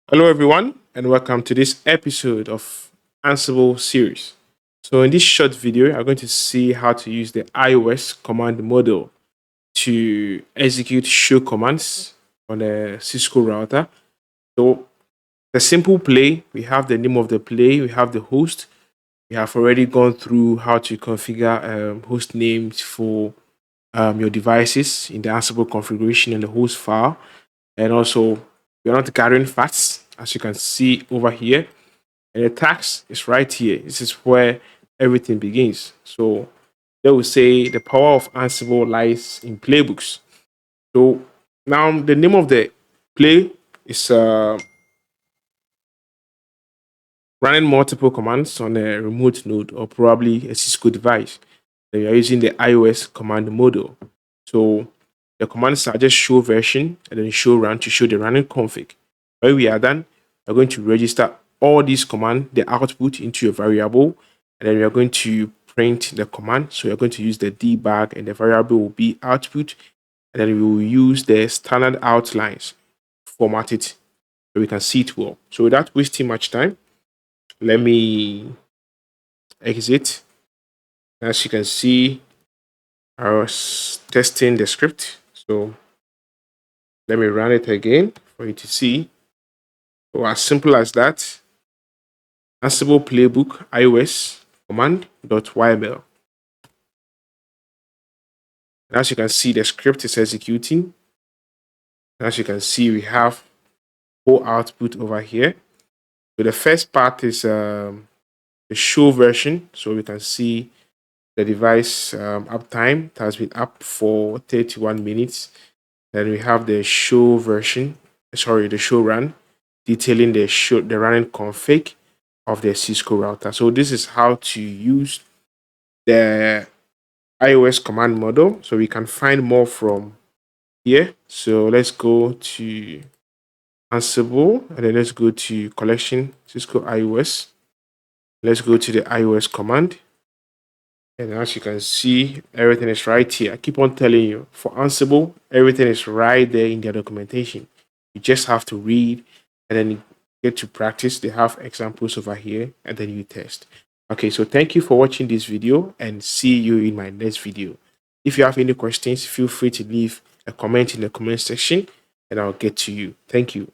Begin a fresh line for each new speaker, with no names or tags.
Hello, everyone, and welcome to this episode of Ansible series. So, in this short video, I'm going to see how to use the iOS command model to execute show commands on a Cisco router. So, the simple play, we have the name of the play, we have the host. We have already gone through how to configure host names for your devices in the Ansible configuration and the host file. And also, we're not gathering facts, as you can see over here. And the tax is right here. This is where everything begins. So they will say the power of Ansible lies in playbooks. So now the name of the play is running multiple commands on a remote node or probably a Cisco device. And you are using the iOS command model. So the commands are just show version and then show run to show the running config. When we are done, we're going to register all these commands, the output into a variable, and then we are going to print the command. So we're going to use the debug, and the variable will be output, and then we will use the standard outlines, format it so we can see it well. So without wasting much time, let me exit. As you can see, I was testing the script. So let me run it again for you to see. So as simple as that, Ansible playbook iOS command.yml. As you can see, the script is executing. As you can see, we have whole output over here. So the first part is the show version. So we can see the device uptime. It has been up for 31 minutes. Then we have the show version, the show run, detailing the running config of the Cisco router. So this is how to use the iOS command model. So we can find more from here. So let's go to Ansible and then let's go to collection Cisco iOS. Let's go to the iOS command. And as you can see, everything is right here. I keep on telling you, for Ansible, everything is right there in their documentation. You just have to read and then get to practice. They have examples over here and then you test. Okay, so thank you for watching this video and see you in my next video. If you have any questions, feel free to leave a comment in the comment section and I'll get to you. Thank you.